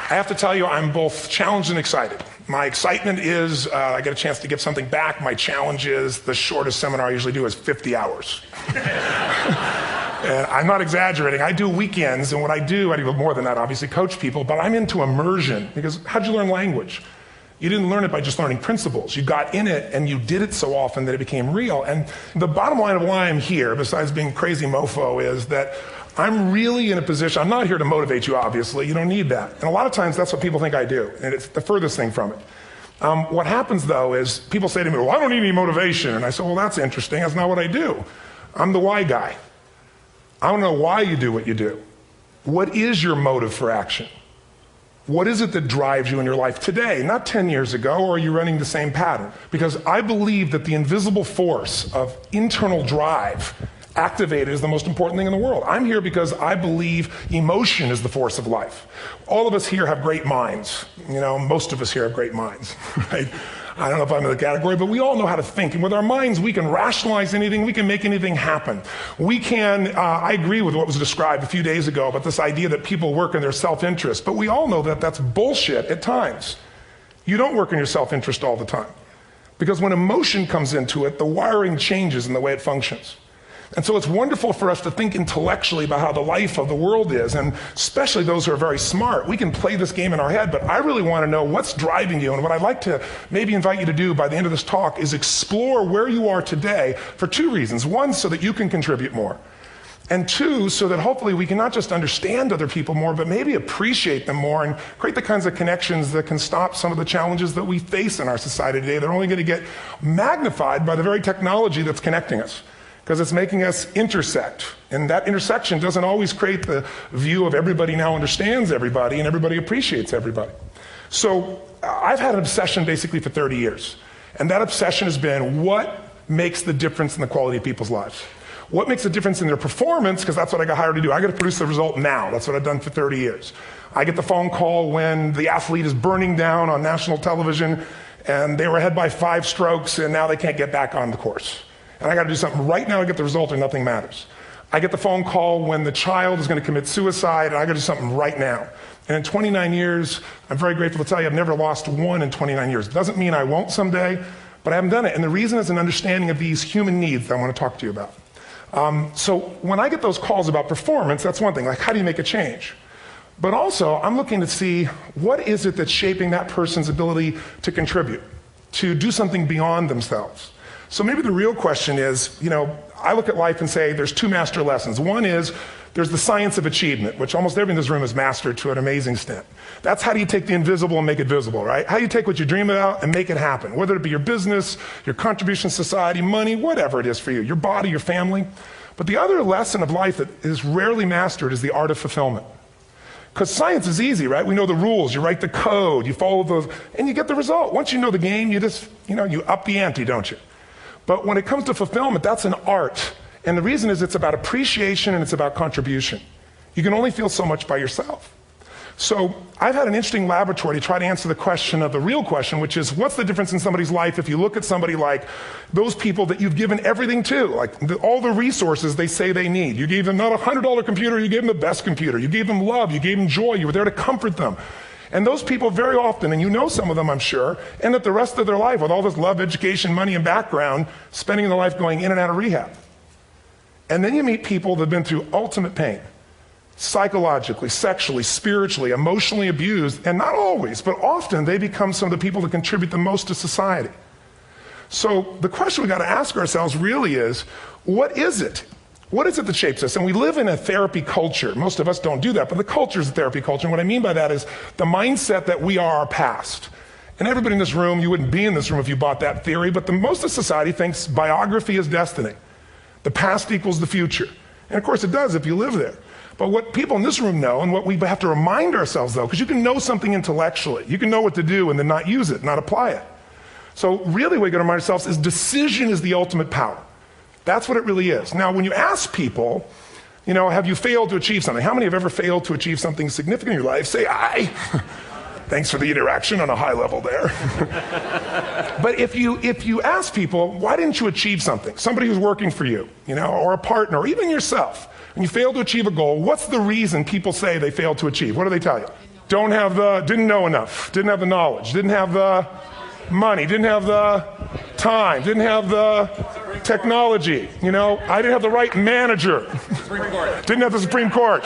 I have to tell you, I'm both challenged and excited. My excitement is I get a chance to give something back. My challenge is the shortest seminar I usually do is 50 hours. And I'm not exaggerating. I do weekends, and what I do more than that, obviously, coach people, but I'm into immersion. Because how'd you learn language? You didn't learn it by just learning principles. You got in it, and you did it so often that it became real. And the bottom line of why I'm here, besides being crazy mofo, is that I'm really in a position, I'm not here to motivate you, obviously. You don't need that. And a lot of times, that's what people think I do, and it's the furthest thing from it. What happens, though, is people say to me, well, I don't need any motivation. And I say, well, that's interesting. That's not what I do. I'm the why guy. I don't know why you do what you do. What is your motive for action? What is it that drives you in your life today, not 10 years ago, or are you running the same pattern? Because I believe that the invisible force of internal drive activated is the most important thing in the world. I'm here because I believe emotion is the force of life. All of us here have great minds. Most of us here have great minds, right? I don't know if I'm in the category, but we all know how to think. And with our minds, we can rationalize anything. We can make anything happen. We can, I agree with what was described a few days ago about this idea that people work in their self-interest. But we all know that that's bullshit at times. You don't work in your self-interest all the time. Because when emotion comes into it, the wiring changes in the way it functions. And so it's wonderful for us to think intellectually about how the life of the world is, and especially those who are very smart. We can play this game in our head, but I really want to know what's driving you. And what I'd like to maybe invite you to do by the end of this talk is explore where you are today for two reasons. One, so that you can contribute more. And two, so that hopefully we can not just understand other people more, but maybe appreciate them more and create the kinds of connections that can stop some of the challenges that we face in our society today. They're only going to get magnified by the very technology that's connecting us, because it's making us intersect. And that intersection doesn't always create the view of everybody now understands everybody and everybody appreciates everybody. So I've had an obsession basically for 30 years. And that obsession has been what makes the difference in the quality of people's lives? What makes a difference in their performance? Because that's what I got hired to do. I got to produce the result now. That's what I've done for 30 years. I get the phone call when the athlete is burning down on national television and they were ahead by 5 strokes and now they can't get back on the course. And I got to do something right now to get the result or nothing matters. I get the phone call when the child is going to commit suicide, and I got to do something right now. And in 29 years, I'm very grateful to tell you I've never lost one in 29 years. It doesn't mean I won't someday, but I haven't done it. And the reason is an understanding of these human needs that I want to talk to you about. So when I get those calls about performance, that's one thing, like how do you make a change? But also, I'm looking to see what is it that's shaping that person's ability to contribute, to do something beyond themselves. So maybe the real question is, I look at life and say there's 2 master lessons. One is there's the science of achievement, which almost everyone in this room has mastered to an amazing extent. That's how do you take the invisible and make it visible, right? How do you take what you dream about and make it happen, whether it be your business, your contribution to society, money, whatever it is for you, your body, your family. But the other lesson of life that is rarely mastered is the art of fulfillment. Because science is easy, right? We know the rules. You write the code, you follow those, and you get the result. Once you know the game, you just, you up the ante, don't you? But when it comes to fulfillment, that's an art. And the reason is it's about appreciation and it's about contribution. You can only feel so much by yourself. So I've had an interesting laboratory to try to answer the question of the real question, which is what's the difference in somebody's life if you look at somebody like those people that you've given everything to, like all the resources they say they need. You gave them not a $100 computer, you gave them the best computer. You gave them love, you gave them joy, you were there to comfort them. And those people very often, and you know some of them I'm sure, end up the rest of their life with all this love, education, money, and background, spending their life going in and out of rehab. And then you meet people that have been through ultimate pain, psychologically, sexually, spiritually, emotionally abused, and not always, but often they become some of the people that contribute the most to society. So the question we got to ask ourselves really is, what is it? What is it that shapes us? And we live in a therapy culture. Most of us don't do that, but the culture is a therapy culture. And what I mean by that is the mindset that we are our past. And everybody in this room, you wouldn't be in this room if you bought that theory, but most of society thinks biography is destiny. The past equals the future. And of course it does if you live there. But what people in this room know, and what we have to remind ourselves though, because you can know something intellectually, you can know what to do and then not use it, not apply it. So really what we got to remind ourselves is decision is the ultimate power. That's what it really is. Now, when you ask people, have you failed to achieve something? How many have ever failed to achieve something significant in your life? Say, I. Thanks for the interaction on a high level there. But if you ask people, why didn't you achieve something? Somebody who's working for you, or a partner, or even yourself, and you failed to achieve a goal, what's the reason people say they failed to achieve? What do they tell you? didn't know enough, didn't have the knowledge, didn't have the money, didn't have the time, didn't have the technology, I didn't have the right manager, didn't have the Supreme Court.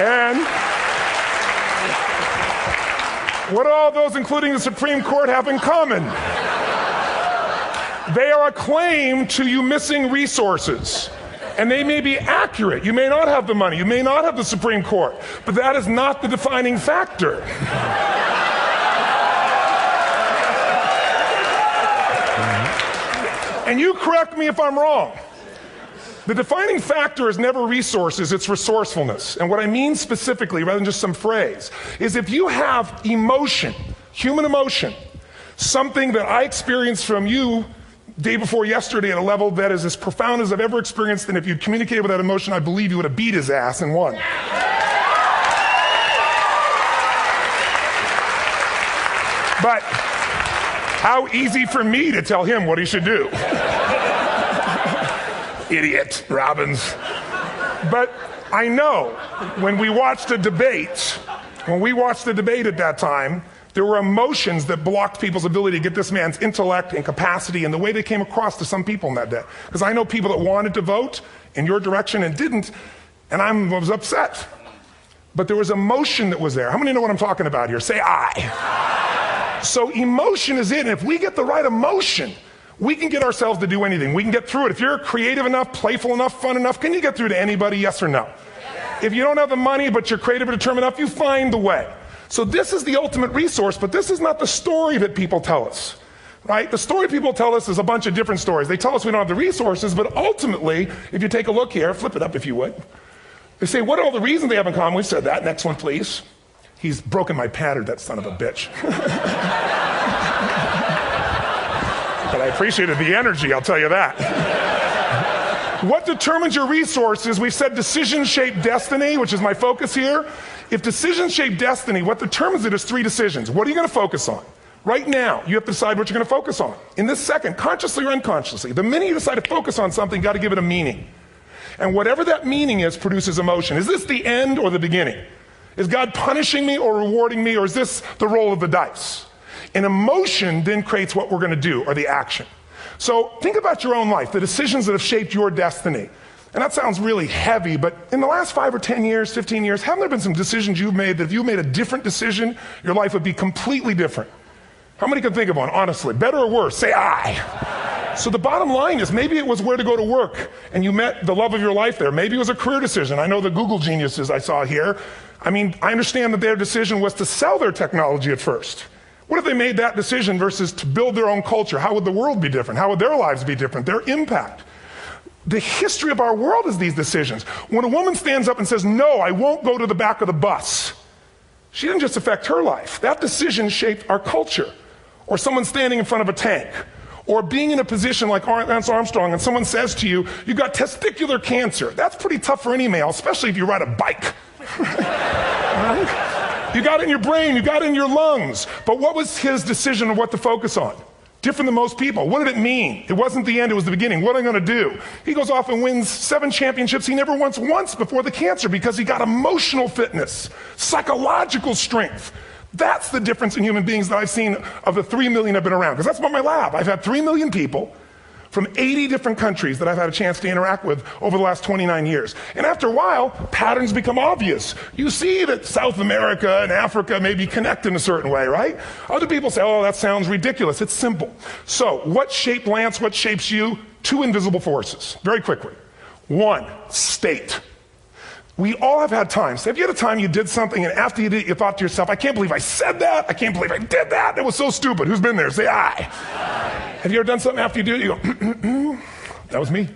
And what do all those, including the Supreme Court, have in common? They are a claim to you missing resources. And they may be accurate. You may not have the money. You may not have the Supreme Court. But that is not the defining factor. And you correct me if I'm wrong. The defining factor is never resources, it's resourcefulness. And what I mean specifically, rather than just some phrase, is if you have emotion, human emotion, something that I experienced from you day before yesterday at a level that is as profound as I've ever experienced, and if you'd communicated with that emotion, I believe you would have beat his ass and won. But how easy for me to tell him what he should do. Idiot, Robbins. But I know when we watched the debate at that time, there were emotions that blocked people's ability to get this man's intellect and capacity and the way they came across to some people in that day. Because I know people that wanted to vote in your direction and didn't, and I was upset. But there was emotion that was there. How many know what I'm talking about here? Say I. So emotion is it, and if we get the right emotion, we can get ourselves to do anything. We can get through it. If you're creative enough, playful enough, fun enough, can you get through to anybody, yes or no? If you don't have the money, but you're creative and determined enough, you find the way. So this is the ultimate resource, but this is not the story that people tell us, right? The story people tell us is a bunch of different stories. They tell us we don't have the resources, but ultimately, if you take a look here, flip it up if you would. They say, what are all the reasons they have in common? We said that. Next one, please. He's broken my pattern, that son of a bitch. But I appreciated the energy, I'll tell you that. What determines your resources? We've said decisions shape destiny, which is my focus here. If decisions shape destiny, what determines it is 3 decisions. What are you going to focus on? Right now, you have to decide what you're going to focus on. In this second, consciously or unconsciously, the minute you decide to focus on something, you've got to give it a meaning. And whatever that meaning is produces emotion. Is this the end or the beginning? Is God punishing me or rewarding me, or is this the roll of the dice? And emotion then creates what we're going to do, or the action. So think about your own life, the decisions that have shaped your destiny. And that sounds really heavy, but in the last 5 or 10 years, 15 years, haven't there been some decisions you've made that if you made a different decision, your life would be completely different? How many can think of one, honestly? Better or worse? Say I. So the bottom line is maybe it was where to go to work, and you met the love of your life there. Maybe it was a career decision. I know the Google geniuses I saw here. I understand that their decision was to sell their technology at first. What if they made that decision versus to build their own culture? How would the world be different? How would their lives be different? Their impact. The history of our world is these decisions. When a woman stands up and says, no, I won't go to the back of the bus, she didn't just affect her life. That decision shaped our culture. Or someone standing in front of a tank. Or being in a position like Lance Armstrong and someone says to you, you've got testicular cancer. That's pretty tough for any male, especially if you ride a bike. Right? You got it in your brain, you got it in your lungs. But what was his decision of what to focus on? Different than most people. What did it mean? It wasn't the end, it was the beginning. What am I going to do? He goes off and wins 7 championships he never won once before the cancer because he got emotional fitness, psychological strength. That's the difference in human beings that I've seen of the 3 million I've been around. Because that's what my lab. I've had 3 million people from 80 different countries that I've had a chance to interact with over the last 29 years. And after a while, patterns become obvious. You see that South America and Africa may be connected in a certain way, right? Other people say, oh, that sounds ridiculous. It's simple. So what shaped Lance? What shapes you? 2 invisible forces. Very quickly. 1, state. We all have had times. Have you had a time you did something and after you did it, you thought to yourself, I can't believe I said that. I can't believe I did that. It was so stupid. Who's been there? Say I. Have you ever done something after you do it? You go, that was me.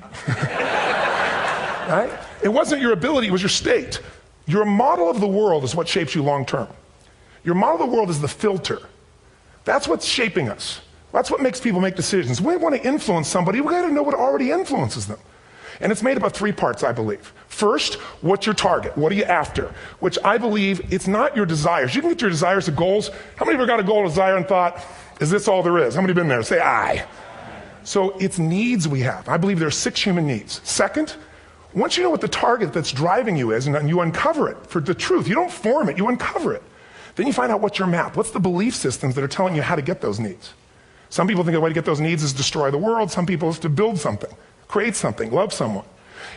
Right? It wasn't your ability, it was your state. Your model of the world is what shapes you long term. Your model of the world is the filter. That's what's shaping us. That's what makes people make decisions. We want to influence somebody, we got to know what already influences them. And it's made up of 3 parts, I believe. First, what's your target? What are you after? Which I believe it's not your desires. You can get your desires to goals. How many of you got a goal or desire and thought, is this all there is? How many have been there? Say aye. So it's needs we have. I believe there are 6 human needs. Second, once you know what the target that's driving you is and you uncover it for the truth, you don't form it, you uncover it. Then you find out what's your map. What's the belief systems that are telling you how to get those needs? Some people think the way to get those needs is destroy the world. Some people is to build something, create something, love someone.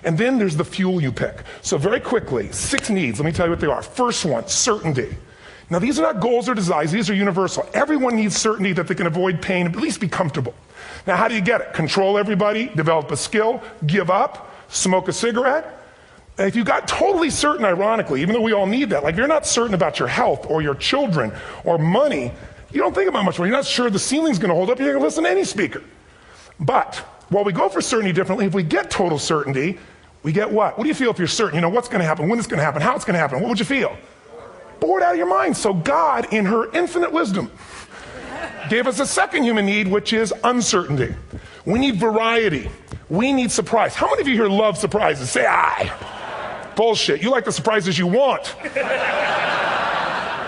And then there's the fuel you pick. So very quickly, 6 needs. Let me tell you what they are. First one, certainty. Now these are not goals or desires. These are universal. Everyone needs certainty that they can avoid pain and at least be comfortable. Now how do you get it? Control everybody, develop a skill, give up, smoke a cigarette. And if you got totally certain, ironically, even though we all need that, like if you're not certain about your health or your children or money, you don't think about much more. You're not sure the ceiling's going to hold up. You're going to listen to any speaker. But while we go for certainty differently, if we get total certainty, we get what? What do you feel if you're certain? You know what's going to happen, when it's going to happen, how it's going to happen. What would you feel? Bored out of your mind. So God, in her infinite wisdom, gave us a second human need, which is uncertainty. We need variety. We need surprise. How many of you here love surprises? Say aye. Bullshit. You like the surprises you want.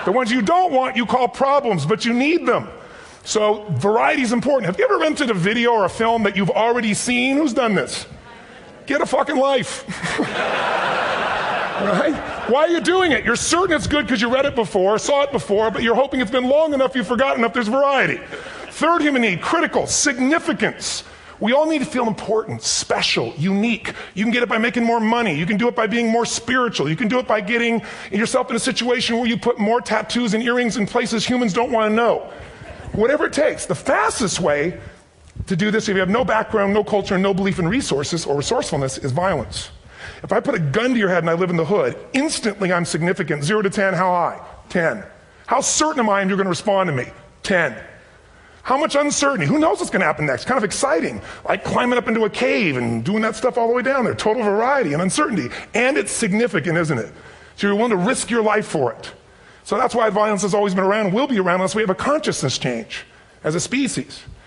The ones you don't want, you call problems, but you need them. So variety is important. Have you ever rented a video or a film that you've already seen? Who's done this? Get a fucking life. Right? Why are you doing it? You're certain it's good because you read it before, saw it before, but you're hoping it's been long enough you've forgotten enough there's variety. Third human need, critical, significance. We all need to feel important, special, unique. You can get it by making more money. You can do it by being more spiritual. You can do it by getting yourself in a situation where you put more tattoos and earrings in places humans don't want to know. Whatever it takes. The fastest way to do this, if you have no background, no culture, and no belief in resources or resourcefulness, is violence. If I put a gun to your head and I live in the hood, instantly I'm significant. 0 to 10, how high? 10. How certain am I you're going to respond to me? 10. How much uncertainty? Who knows what's going to happen next? Kind of exciting. Like climbing up into a cave and doing that stuff all the way down there. Total variety and uncertainty. And it's significant, isn't it? So you're willing to risk your life for it. So that's why violence has always been around and will be around unless we have a consciousness change as a species.